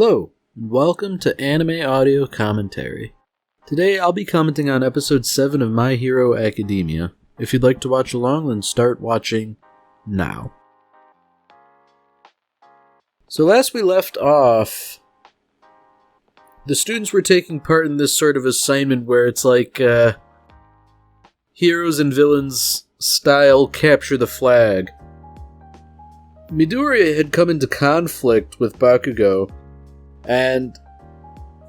Hello, and welcome to Anime Audio Commentary. Today I'll be commenting on episode 7 of My Hero Academia. If you'd like to watch along, then start watching now. So last we left off, the students were taking part in this sort of assignment where it's like, heroes and villains style capture the flag. Midoriya had come into conflict with Bakugo, and,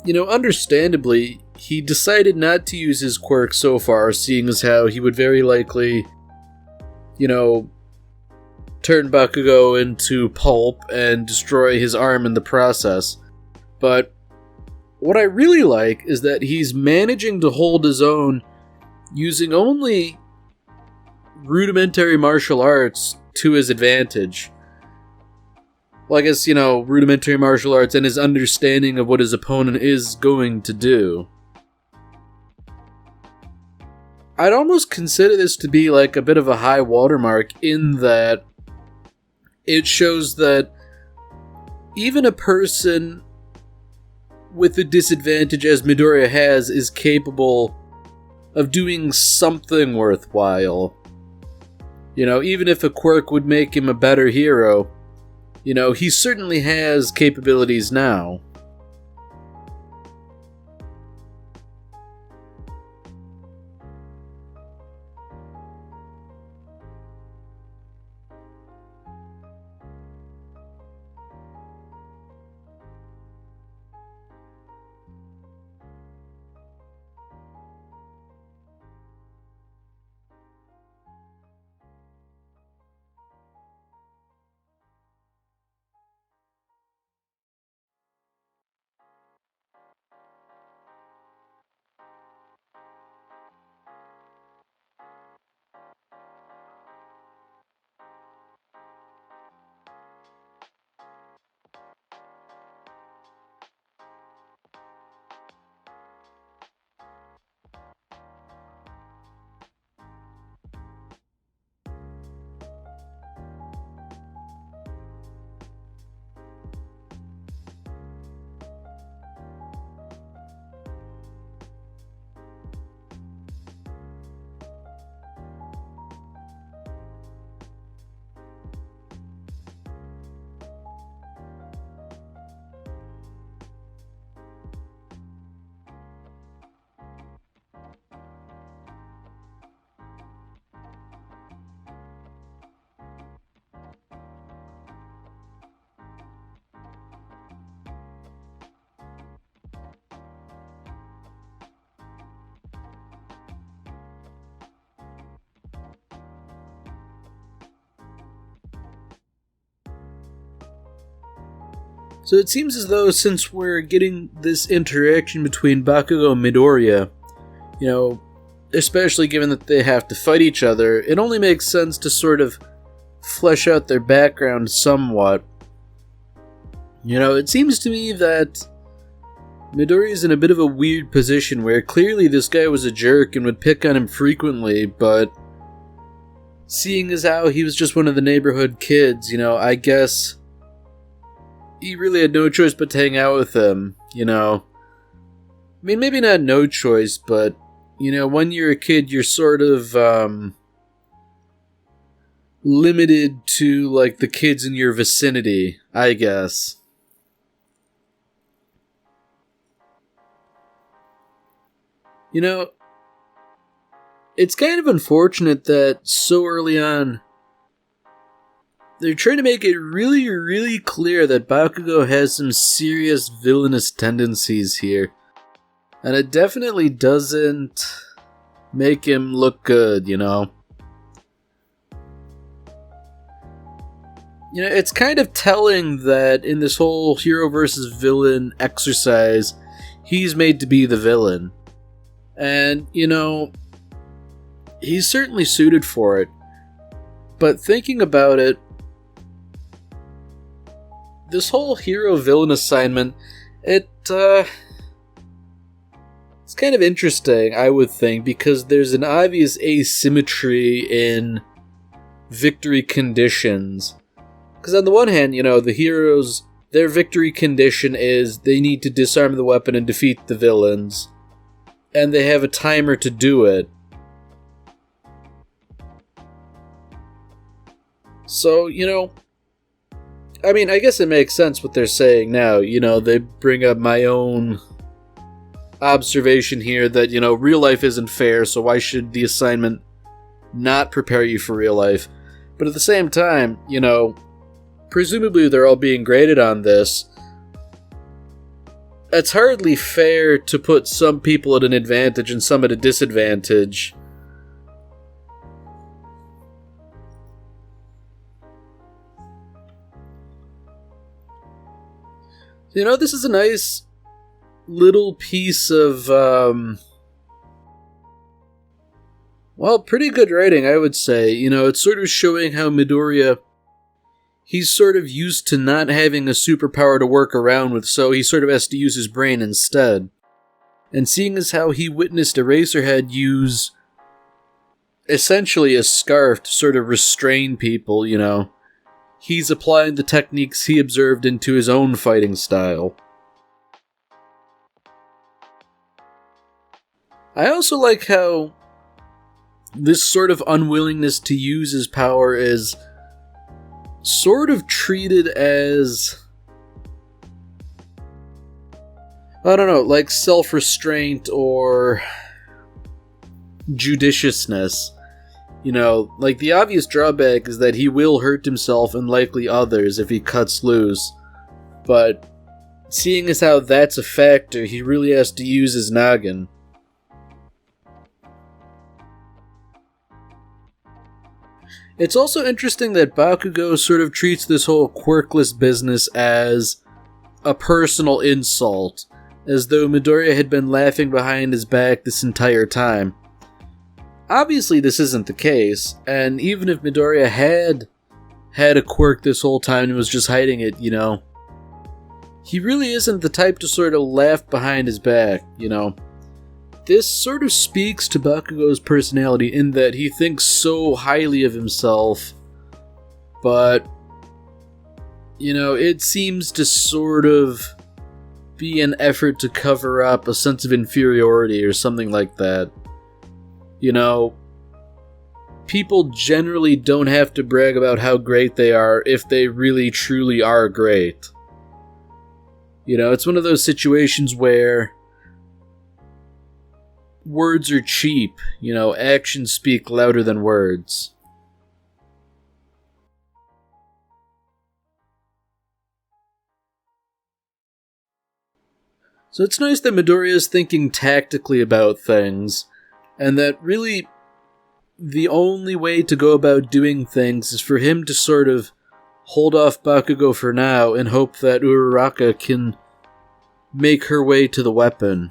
understandably, he decided not to use his quirk so far, seeing as how he would very likely, turn Bakugo into pulp and destroy his arm in the process. But what I really like is that he's managing to hold his own using only rudimentary martial arts to his advantage. Well, I guess, rudimentary martial arts and his understanding of what his opponent is going to do. I'd almost consider this to be like a bit of a high watermark in that it shows that even a person with a disadvantage as Midoriya has is capable of doing something worthwhile. Even if a quirk would make him a better hero, he certainly has capabilities now. So it seems as though since we're getting this interaction between Bakugo and Midoriya, especially given that they have to fight each other, it only makes sense to sort of flesh out their background somewhat. It seems to me that Midoriya's in a bit of a weird position where clearly this guy was a jerk and would pick on him frequently, but seeing as how he was just one of the neighborhood kids, I guess he really had no choice but to hang out with him, maybe not no choice, but, when you're a kid, you're sort of, limited to, like, the kids in your vicinity, I guess. It's kind of unfortunate that so early on, they're trying to make it really, really clear that Bakugo has some serious villainous tendencies here. And it definitely doesn't make him look good, It's kind of telling that in this whole hero versus villain exercise, he's made to be the villain. And, he's certainly suited for it. But thinking about it, this whole hero-villain assignment, it's kind of interesting, I would think, because there's an obvious asymmetry in victory conditions. Because on the one hand, the heroes their victory condition is they need to disarm the weapon and defeat the villains. And they have a timer to do it. So, I mean, I guess it makes sense what they're saying now. They bring up my own observation here that, real life isn't fair, so why should the assignment not prepare you for real life? But at the same time, presumably they're all being graded on this. It's hardly fair to put some people at an advantage and some at a disadvantage. This is a nice little piece of, pretty good writing, I would say. It's sort of showing how Midoriya, he's sort of used to not having a superpower to work around with, so he sort of has to use his brain instead. And seeing as how he witnessed Eraserhead use essentially a scarf to sort of restrain people, he's applying the techniques he observed into his own fighting style. I also like how this sort of unwillingness to use his power is sort of treated as, I don't know, like self-restraint or judiciousness. Like the obvious drawback is that he will hurt himself and likely others if he cuts loose. But seeing as how that's a factor, he really has to use his noggin. It's also interesting that Bakugo sort of treats this whole quirkless business as a personal insult, as though Midoriya had been laughing behind his back this entire time. Obviously this isn't the case, and even if Midoriya had a quirk this whole time and was just hiding it, he really isn't the type to sort of laugh behind his back, This sort of speaks to Bakugo's personality in that he thinks so highly of himself, but, it seems to sort of be an effort to cover up a sense of inferiority or something like that. People generally don't have to brag about how great they are if they really truly are great. It's one of those situations where words are cheap, actions speak louder than words. So it's nice that Midoriya is thinking tactically about things, and that really the only way to go about doing things is for him to sort of hold off Bakugo for now and hope that Uraraka can make her way to the weapon.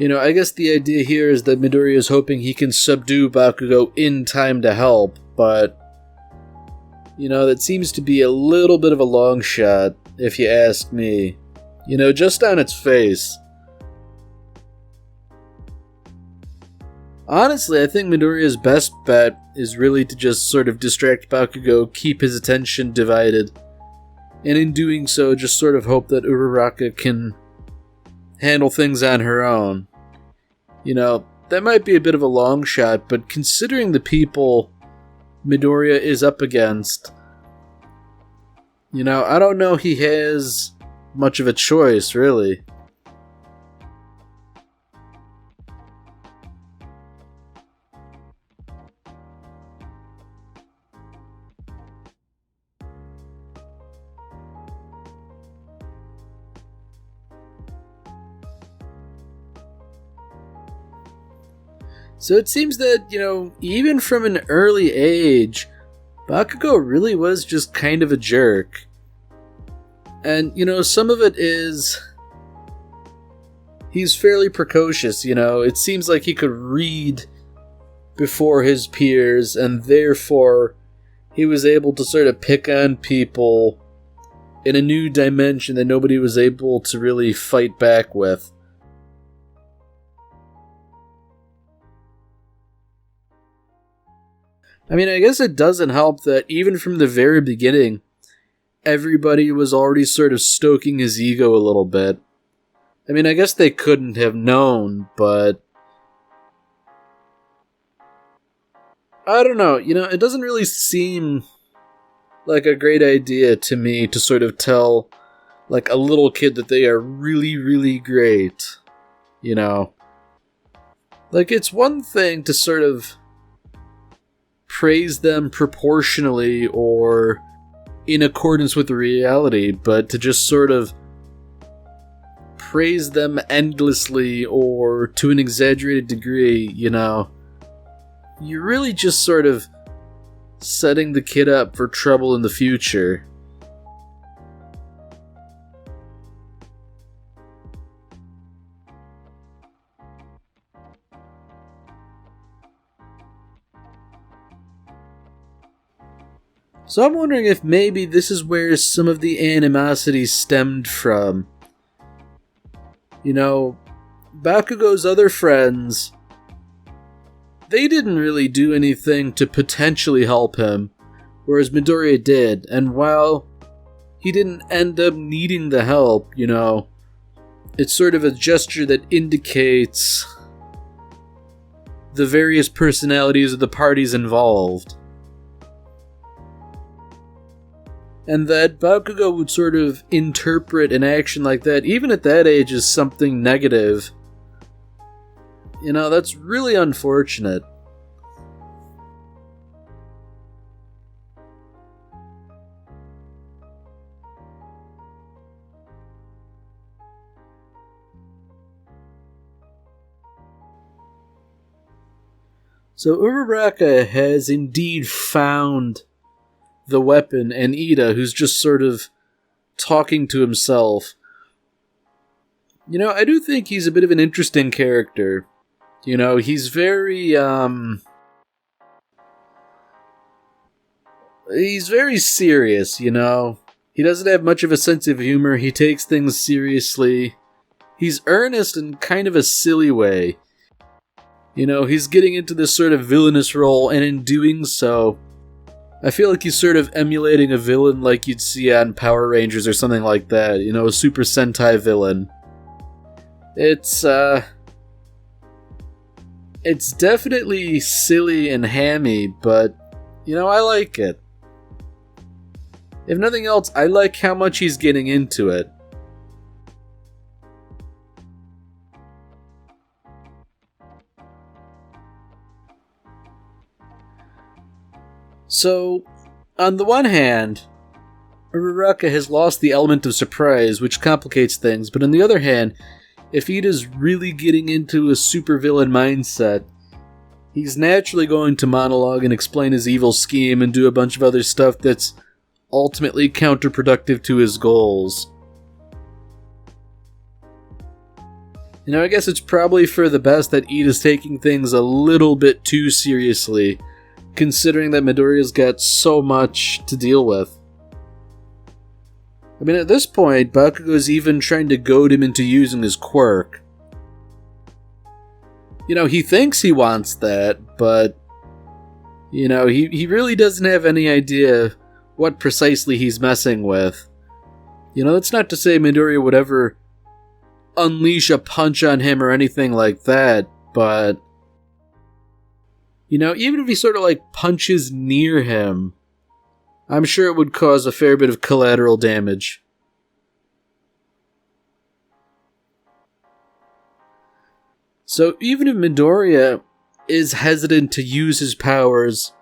I guess the idea here is that Midoriya is hoping he can subdue Bakugo in time to help, but that seems to be a little bit of a long shot, if you ask me. Just on its face. Honestly, I think Midoriya's best bet is really to just sort of distract Bakugo, keep his attention divided, and in doing so, just sort of hope that Uraraka can handle things on her own. That might be a bit of a long shot, but considering the people Midoriya is up against, I don't know he has much of a choice, really. So it seems that, even from an early age, Bakugo really was just kind of a jerk. And, some of it is he's fairly precocious, It seems like he could read before his peers, and therefore he was able to sort of pick on people in a new dimension that nobody was able to really fight back with. I mean, I guess it doesn't help that even from the very beginning, everybody was already sort of stoking his ego a little bit. I mean, I guess they couldn't have known, but I don't know, it doesn't really seem like a great idea to me to sort of tell, like, a little kid that they are really, really great, Like, it's one thing to sort of praise them proportionally or in accordance with reality, but to just sort of praise them endlessly or to an exaggerated degree, you're really just sort of setting the kid up for trouble in the future. So I'm wondering if maybe this is where some of the animosity stemmed from. Bakugo's other friends, they didn't really do anything to potentially help him, whereas Midoriya did, and while he didn't end up needing the help, it's sort of a gesture that indicates the various personalities of the parties involved. And that Bakugo would sort of interpret an action like that, even at that age, as something negative. That's really unfortunate. So Uraraka has indeed found the weapon, and Ida, who's just sort of talking to himself. I do think he's a bit of an interesting character. He's very, he's very serious, He doesn't have much of a sense of humor, he takes things seriously. He's earnest in kind of a silly way. He's getting into this sort of villainous role, and in doing so, I feel like he's sort of emulating a villain like you'd see on Power Rangers or something like that, a Super Sentai villain. It's definitely silly and hammy, but, I like it. If nothing else, I like how much he's getting into it. So, on the one hand, Uraraka has lost the element of surprise, which complicates things, but on the other hand, if Ida's really getting into a supervillain mindset, he's naturally going to monologue and explain his evil scheme and do a bunch of other stuff that's ultimately counterproductive to his goals. I guess it's probably for the best that Ida's taking things a little bit too seriously, considering that Midoriya's got so much to deal with. I mean, at this point, Bakugo's even trying to goad him into using his quirk. He thinks he wants that, but, he really doesn't have any idea what precisely he's messing with. That's not to say Midoriya would ever unleash a punch on him or anything like that, but even if he sort of punches near him, I'm sure it would cause a fair bit of collateral damage. So even if Midoriya is hesitant to use his powers,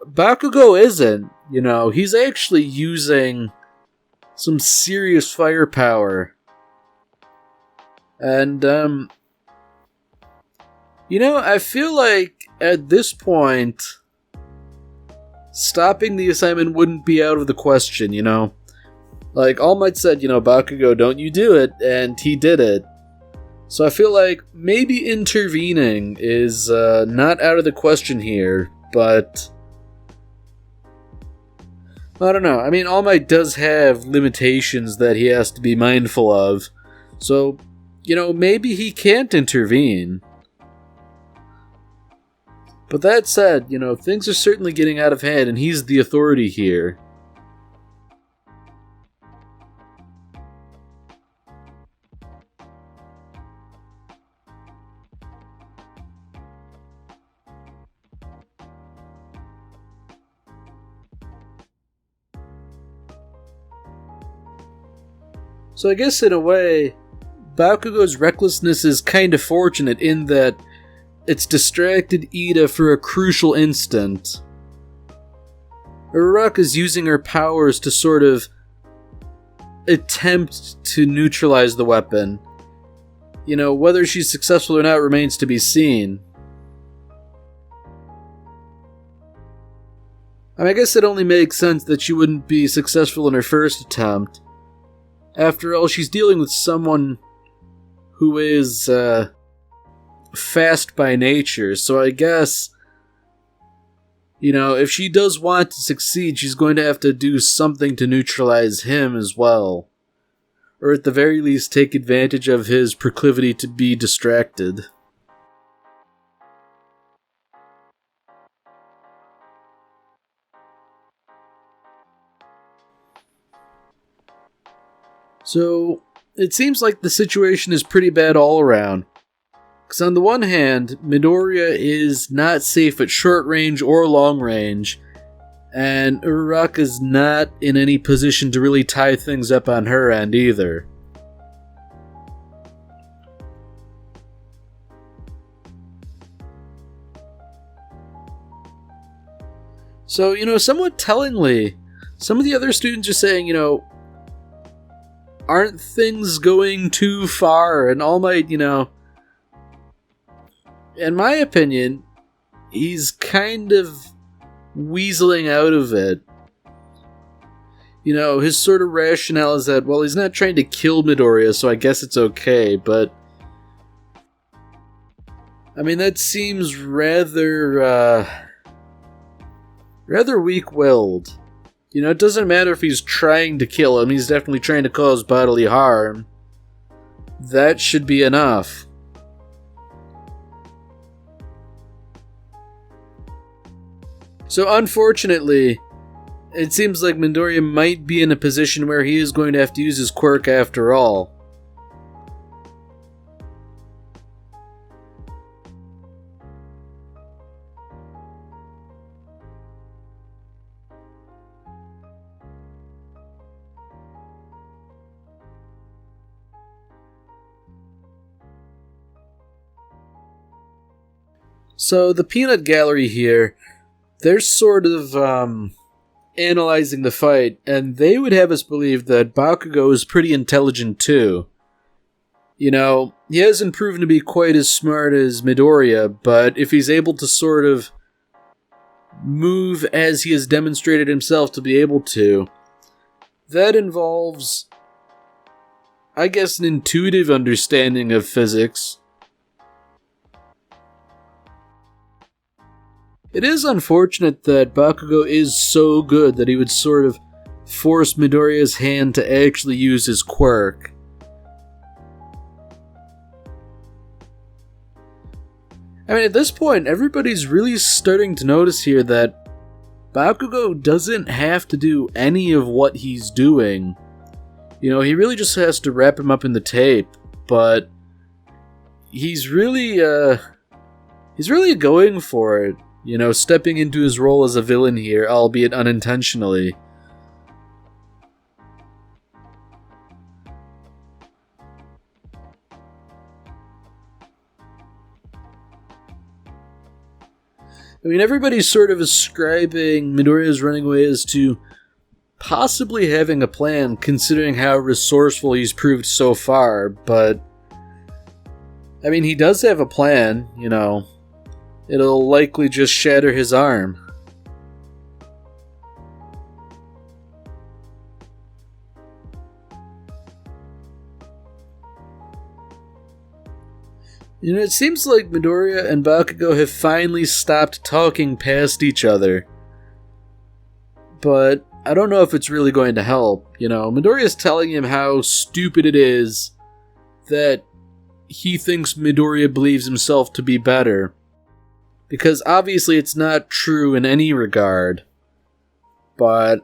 Bakugo isn't. He's actually using some serious firepower. And, I feel like at this point, stopping the assignment wouldn't be out of the question, All Might said, Bakugo, don't you do it, and he did it. So I feel like maybe intervening is not out of the question here, but I don't know. I mean, All Might does have limitations that he has to be mindful of, so, maybe he can't intervene. But that said, things are certainly getting out of hand, and he's the authority here. So I guess in a way, Bakugo's recklessness is kind of fortunate in that it's distracted Ida for a crucial instant. Uraraka's using her powers to sort of attempt to neutralize the weapon. You know, whether she's successful or not remains to be seen. I mean, I guess it only makes sense that she wouldn't be successful in her first attempt. After all, she's dealing with someone who is, fast by nature, so I guess, you know, if she does want to succeed, she's going to have to do something to neutralize him as well. Or at the very least, take advantage of his proclivity to be distracted. So, it seems like the situation is pretty bad all around. Because on the one hand, Midoriya is not safe at short range or long range, and Uraraka's not in any position to really tie things up on her end either. So, you know, somewhat tellingly, some of the other students are saying, you know, aren't things going too far? And All Might, you know, in my opinion, he's kind of weaseling out of it. You know, his sort of rationale is that, well, he's not trying to kill Midoriya, so I guess it's okay, but I mean, that seems rather weak-willed. You know, it doesn't matter if he's trying to kill him, he's definitely trying to cause bodily harm. That should be enough. So unfortunately, it seems like Midoriya might be in a position where he is going to have to use his quirk after all. So the Peanut Gallery here, they're sort of analyzing the fight, and they would have us believe that Bakugo is pretty intelligent too. You know, he hasn't proven to be quite as smart as Midoriya, but if he's able to sort of move as he has demonstrated himself to be able to, that involves, I guess, an intuitive understanding of physics. It is unfortunate that Bakugo is so good that he would sort of force Midoriya's hand to actually use his quirk. I mean, at this point, everybody's really starting to notice here that Bakugo doesn't have to do any of what he's doing. You know, he really just has to wrap him up in the tape, but he's really going for it. You know, stepping into his role as a villain here, albeit unintentionally. I mean, everybody's sort of ascribing Midoriya's running away as to possibly having a plan, considering how resourceful he's proved so far, but I mean, he does have a plan, you know. It'll likely just shatter his arm. You know, it seems like Midoriya and Bakugo have finally stopped talking past each other. But I don't know if it's really going to help. You know, Midoriya's telling him how stupid it is that he thinks Midoriya believes himself to be better. Because obviously it's not true in any regard. But,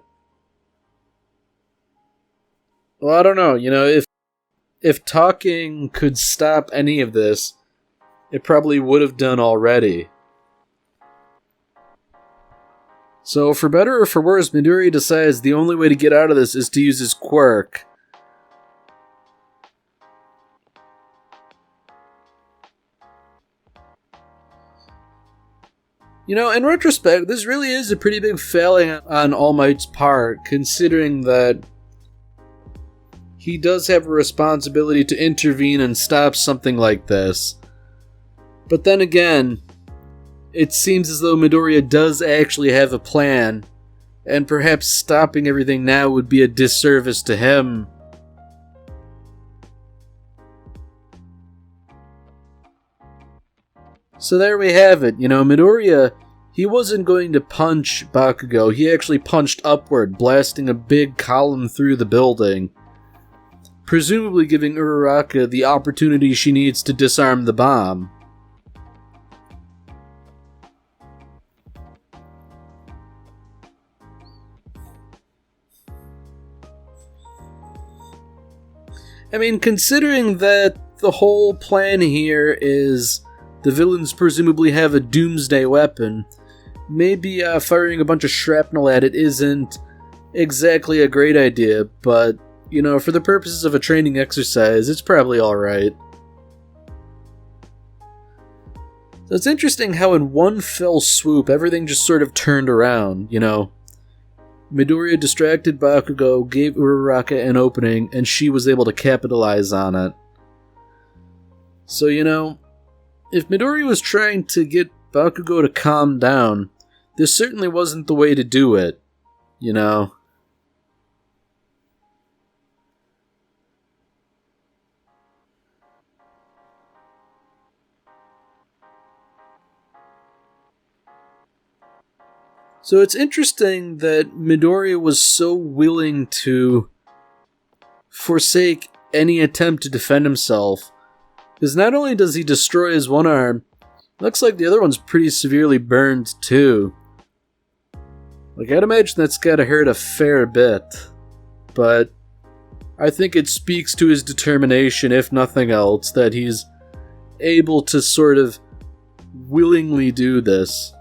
well, I don't know, you know, if talking could stop any of this, it probably would have done already. So, for better or for worse, Midoriya decides the only way to get out of this is to use his quirk. You know, in retrospect, this really is a pretty big failing on All Might's part, considering that he does have a responsibility to intervene and stop something like this. But then again, it seems as though Midoriya does actually have a plan, and perhaps stopping everything now would be a disservice to him. So there we have it. You know, Midoriya, he wasn't going to punch Bakugo. He actually punched upward, blasting a big column through the building, presumably giving Uraraka the opportunity she needs to disarm the bomb. I mean, considering that the whole plan here is the villains presumably have a doomsday weapon, maybe firing a bunch of shrapnel at it isn't exactly a great idea, but, you know, for the purposes of a training exercise, it's probably alright. So it's interesting how in one fell swoop, everything just sort of turned around, you know. Midoriya distracted Bakugo, gave Uraraka an opening, and she was able to capitalize on it. So, you know, if Midoriya was trying to get Bakugo to calm down, this certainly wasn't the way to do it, you know. So it's interesting that Midoriya was so willing to forsake any attempt to defend himself, because not only does he destroy his one arm, it looks like the other one's pretty severely burned too. Like, I'd imagine that's gotta hurt a fair bit, but I think it speaks to his determination, if nothing else, that he's able to sort of willingly do this.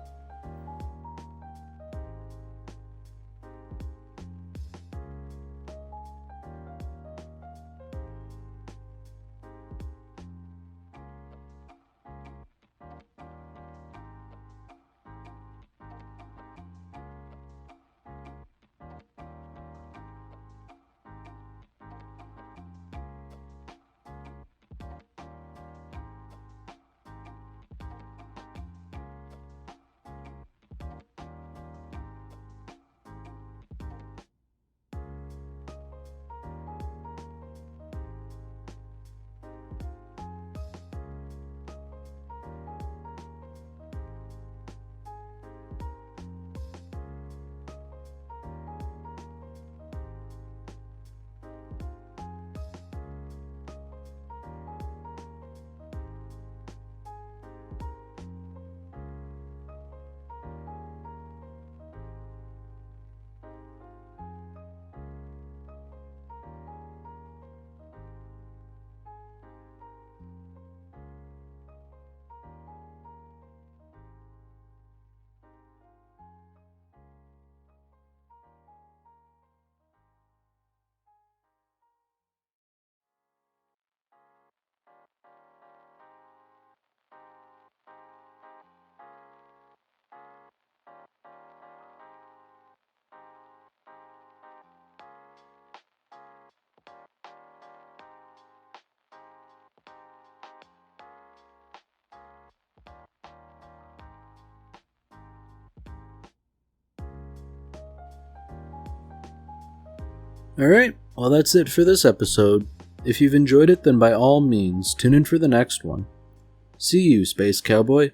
Alright, well that's it for this episode. If you've enjoyed it, then by all means, tune in for the next one. See you, Space Cowboy.